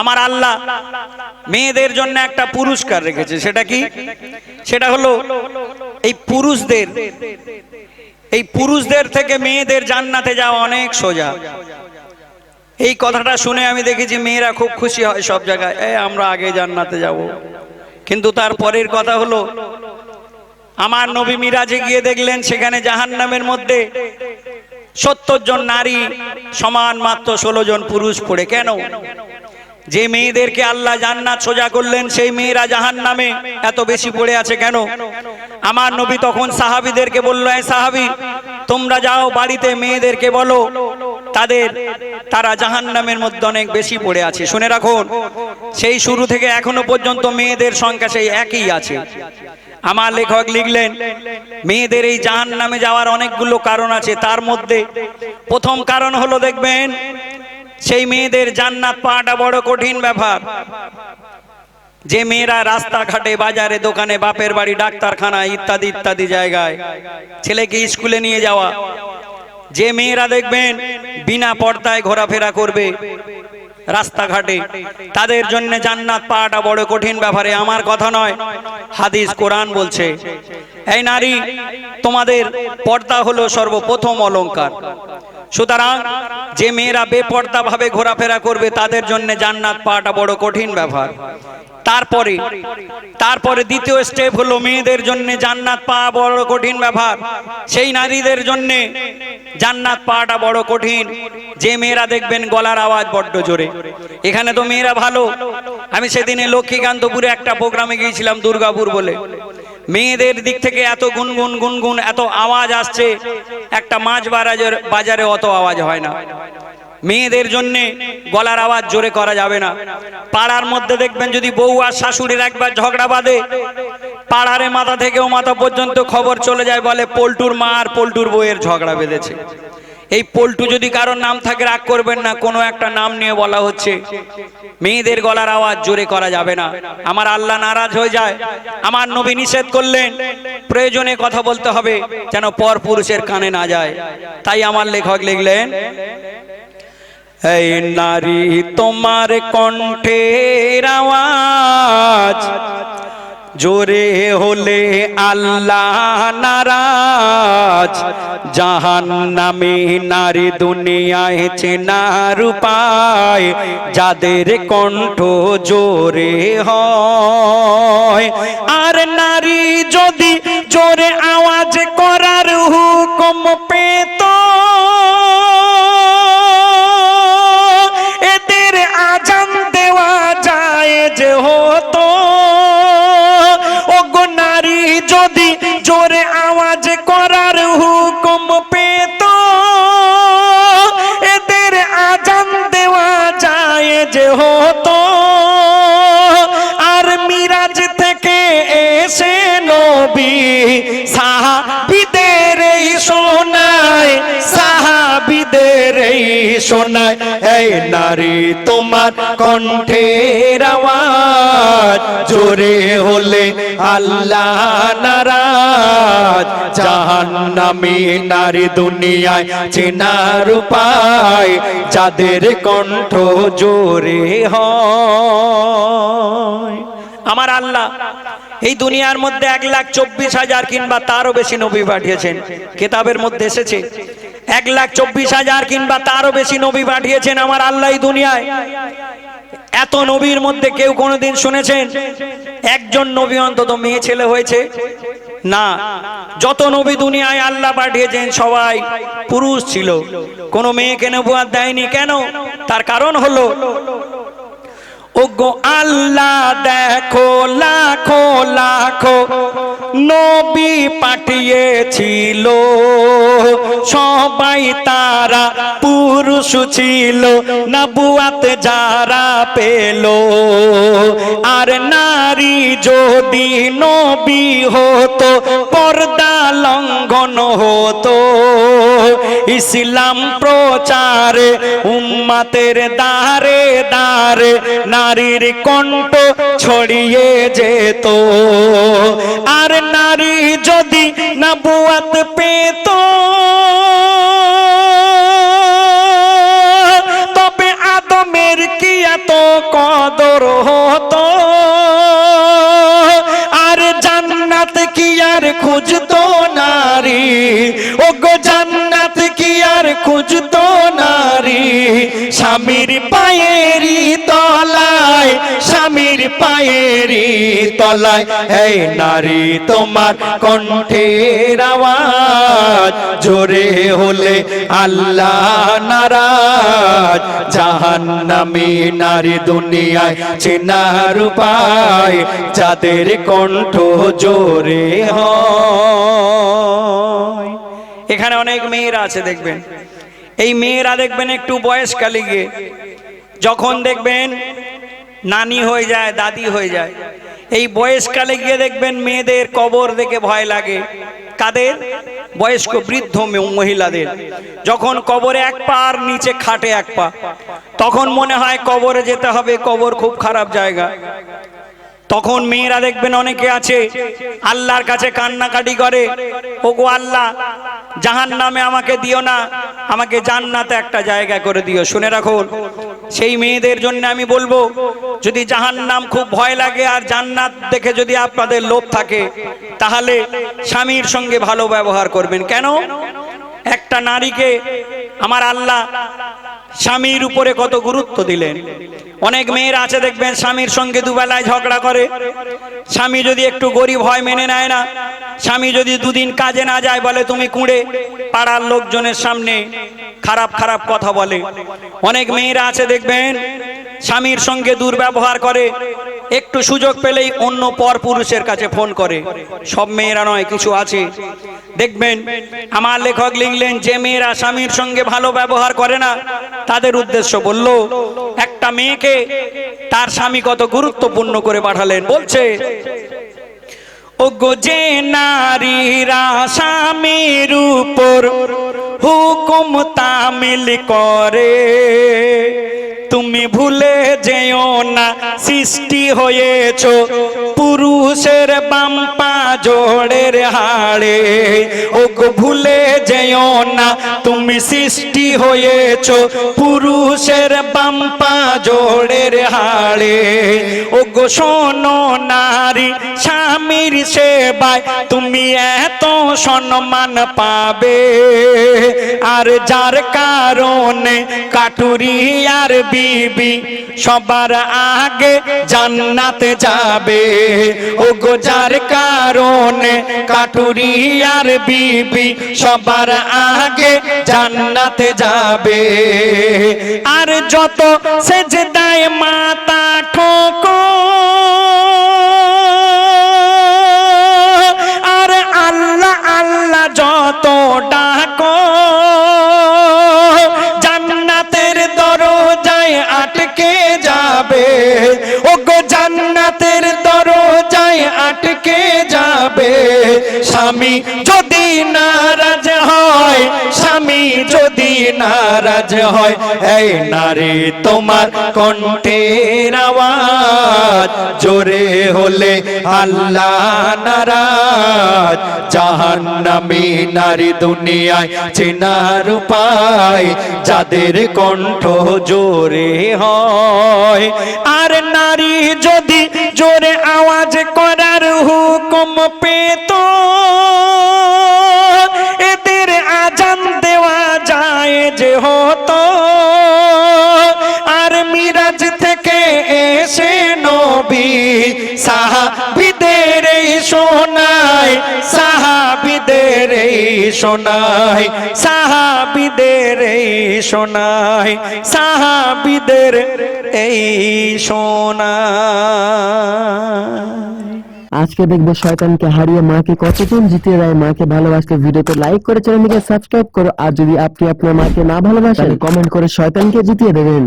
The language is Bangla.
আমার আল্লাহ মেয়েদের জন্য একটা পুরস্কার রেখেছে। সেটা কি? সেটা হলো এই পুরুষদের থেকে মেয়েদের জান্নাতে যাওয়া অনেক সোজা। এই কথাটা শুনে আমি দেখেছি মেয়েরা খুব খুশি হয় সব জায়গায়, আমরা আগে জান্নাতে যাব। কিন্তু তার পরের কথা হলো, আমার নবী মিরাজে গিয়ে দেখলেন সেখানে জাহান্নামের মধ্যে 70 জন নারী সমান মাত্র 16 জন পুরুষ পড়ে। কেন? যে মেয়েদেরকে আল্লাহ জান্নাত সোজা করলেন সেই মেয়েরা জাহান্নামে এত বেশি পড়ে আছে কেন? আমার নবী তখন সাহাবীদেরকে বলল, এই সাহাবী, তোমরা যাও বাড়িতে মেয়েদেরকে বলো তারা জাহান্নামের মধ্যে অনেক বেশি পড়ে আছে। শুনে রাখুন, সেই শুরু থেকে এখনো পর্যন্ত মেয়েদের সংখ্যা সেই একই আছে। আমার লেখক লিখলেন, মেয়েদের এই জাহান্নামে যাওয়ার অনেকগুলো কারণ আছে। তার মধ্যে প্রথম কারণ হলো, দেখবেন সেই মেয়েদের জান্নাত পাওয়াটা বড় কঠিন ব্যাপার। যে মেয়েরা রাস্তাঘাটে, বাজারে, দোকানে, বাপের বাড়ি, ডাক্তারখানা ইত্যাদি ইত্যাদি জায়গায় ছেলেকে স্কুলে নিয়ে যাওয়া, যে মেয়েরা দেখবেন বিনা পর্দায় ঘোরাফেরা করবে রাস্তাঘাটে, তাদের জন্য জান্নাত পাওয়াটা বড় কঠিন ব্যাপারে। আমার কথা নয়, হাদিস কোরআন বলছে, এই নারী, তোমাদের পর্দা হলো সর্বপ্রথম অলংকার। সুতরাং যে মেয়েরা বেপর্দা ভাবে ঘোরাফেরা করবে তাদের জন্য জান্নাত পাওয়াটা বড় কঠিন ব্যাপার। তারপরে দ্বিতীয় স্টেপ হলো, মেয়েদের জন্য জান্নাত পাওয়া বড় কঠিন ব্যাপার। সেই নারীদের জন্য জান্নাত পাওয়াটা বড় কঠিন যে মেয়েরা দেখবেন গলার আওয়াজ বড্ড জোরে। এখানে তো মেয়েরা ভালো। আমি সেদিনে লক্ষ্মীকান্তপুরে একটা প্রোগ্রামে গিয়েছিলাম, দুর্গাপুর বলে। মেয়েদের দিক থেকে এত গুনগুন গুনগুন এত আওয়াজ আসছে, একটা মাছ বাজারে অত আওয়াজ হয় না। মেয়েদের জন্য গলার আওয়াজ জোরে করা যাবে না। পাড়ার মধ্যে দেখবেন যদি বউ আর শাশুড়ির একবার ঝগড়া বাঁধে, পাড়ারে মাথা থেকেও মাথা পর্যন্ত খবর চলে যায়, বলে পল্টুর মা আর পল্টুর বউয়ের ঝগড়া বেঁধেছে। এই পল্টু যদি কারোর নাম থাকে রাগ করবেন না, কোনো একটা নাম নিয়ে বলা হচ্ছে। মেয়েদের গলার আওয়াজ জোরে করা যাবে না, আমার আল্লাহ নারাজ হয়ে যায়। আমার নবী নিষেধ করলেন, প্রয়োজনে কথা বলতে হবে যেন পর পুরুষের কানে না যায়। তাই আমার লেখক লিখলেন, এই নারী তোমার কণ্ঠের আওয়াজ জোরে হলে আল্লাহ নারাজ। জাহান্নামে নারী দুনিয়ায় চেনার উপায়, যাদের কণ্ঠ জোরে হয়। আর নারী যদি জোরে আওয়াজ করার হুকুম পেত, এদের আজান দেওয়া যায় যে হতো। ওগো নারী যদি জোরে আওয়াজ করার হুকুম পেত, এদের আজান দেওয়া যায় যে হতো। আর মিরাজ থেকে এসে নবী সাহাবীদের এই শোনায়, সাহাবীদের এই শোনায়, এই নারী তোমার কণ্ঠের আওয়াজ জোরে হলে আল্লাহ নারাজ। জাহান্নামী নারী দুনিয়ায় চেনার উপায়, যাদের কণ্ঠ জোরে হয়। আমার আল্লাহ এই দুনিয়ার মধ্যে 1,24,000 কিংবা তারও বেশি নবী পাঠিয়েছেন। কিতাবের মধ্যে এসেছে 1,24,000 কিংবা তারও বেশি নবী পাঠিয়েছেন আমার আল্লাহ এই দুনিয়ায়। এত নবীর মধ্যে কেউ কোনোদিন শুনেছেন একজন নবী অন্তত মেয়ে ছেলে হয়েছে? না, যত নবী দুনিয়ায় আল্লাহ পাঠিয়েছেন সবাই পুরুষ ছিল, কোনো মেয়েকে নবুয়ত দেয়নি। কেন? তার কারণ হলো, ওগো আল্লাহ দেখো লাখো লাখো নবী পাঠিয়েছিল, সবাই তারা পুরুষ ছিল, নবুয়ত যারা পেল। আর নারী যদি নবী হতো, পর্দা লঙ্ঘন হতো। ইসলাম প্রচারে উম্মতের দারে দারে নারীর কণ্ঠ ছড়িয়ে যেত। আর নারী যদি নবুয়ত পেত, তবে আদমের কি এত কদর হতো, আর জান্নাত কি আর খুঁজতো নারী, ও গো জান্নাত কি আর খুঁজতো নারী, স্বামীর পায়েরই তলায়, স্বামীর পায়েরই তলায়। এই নারী তোমার কণ্ঠের আওয়াজ জোরে হলে আল্লাহ নারাজ, জাহান্নামী নারী দুনিয়ায় চেনার উপায়, যাদের কণ্ঠ জোরে হয়। এখানে অনেক মেয়েরা আছে দেখবেন, এই মেয়েরা দেখবেন একটু বয়সকালে গিয়ে যখন দেখবেন নানি হয়ে যায়, দাদি হয়ে যায়, এই বয়সকালে গিয়ে দেখবেন মেয়েদের কবর দেখে ভয় লাগে। কাদের? বয়স্ক বৃদ্ধ মহিলাদের। যখন কবরে এক পা আর নিচে খাটে এক পা, তখন মনে হয় কবরে যেতে হবে, কবর খুব খারাপ জায়গা। তখন মেয়েরা দেখবেন অনেকে আছে আল্লাহর কাছে কান্নাকাটি করে, ওগো আল্লাহ জাহান্নামে আমাকে দিও না, আমাকে জান্নাতে একটা জায়গা করে দিও। শুনে রাখুন, সেই মেয়েদের জন্য আমি বলবো, যদি জাহান্নাম খুব ভয় লাগে আর জান্নাত দেখে যদি আপনাদের লোভ থাকে, তাহলে স্বামীর সঙ্গে ভালো ব্যবহার করবেন। কেন? একটা নারীকে আমার আল্লাহ স্বামীর উপরে কত গুরুত্ব দিলেন। অনেক মেয়েরা আছে দেখবেন স্বামীর সঙ্গে দুবেলায় ঝগড়া করে, স্বামী যদি একটু গরিব হয় মেনে নেয় না, স্বামী যদি দুদিন কাজে না যায় বলে তুমি কুঁড়ে, পাড়ার লোকজনের সামনে খারাপ খারাপ কথা বলে। অনেক মেয়েরা আছে দেখবেন স্বামীর সঙ্গে দুর্ব্যবহার করে, একটু সুযোগ পেলেই অন্য পর পুরুষের কাছে ফোন করে। সব মেয়েরা নয়, কিছু আছে দেখবেন। আমার লেখক লিখলেন, যে মেয়েরা স্বামীর সঙ্গে ভালো ব্যবহার করে না, তাদের উদ্দেশ্য বলল, একটা মেয়েকে তার স্বামী কত গুরুত্বপূর্ণ করে পাঠালেন। বলছে, ওগো যে নারীরা স্বামীর উপর হুকুম তামিল করে, তুমি ভুলে যেও না সৃষ্টি হয়েছো পুরুষের বাম পা জোড়ের হাড়ে, ওগো ভুলে যেও না তুমি সৃষ্টি হয়েছো পুরুষের বাম পা জোড়ের হাড়ে। ওগো শোনো নারী, স্বামীর সেবায় তুমি এত সম্মান পাবে, আর যার কারণে কাটুরি আর বিবি সবার আগে জান্নাতে যাবে, ওগো যার কারণে কাটুরি আর বিবি সবার আগে জান্নাতে যাবে। আর যত সেজদায় মাথা ঠোকো, আর আল্লাহ আল্লাহ যত ডাকো, জান্নাতের দরজায় আটকে যাবে, ওগো জান্নাতের দরজায় আটকে যাবে। স্বামী যদি নারাজ হয়, স্বামী যদি নারাজ হয়, এই নারী তোমার কণ্ঠের আওয়াজ জোরে হলে আল্লাহ নারাজ, জাহান্নামী নারী দুনিয়ায় চেনার উপায়, যাদের কণ্ঠ জোরে হয়। আর নারী যদি জোরে আওয়াজ করার হুকুম পেত, এদের আজান দেওয়া যায় যে হতো, আর মিরাজ থেকে এসে নবী সাহাবীদের শোনায়, সাহাবীদের শোনায়, সাহাবীদের শোনায়, সাহাবীদের এই শোনায়। আজকে দেখবো শয়তানকে হারিয়ে মাকে কতজন জিতিয়ে দেয়। মাকে ভালোবাসতে ভিডিওতে লাইক করে চ্যানেলটিকে সাবস্ক্রাইব করো, আর যদি আপনি আপনার মাকে না ভালোবাসেন কমেন্ট করে শয়তানকে জিতিয়ে দেবেন।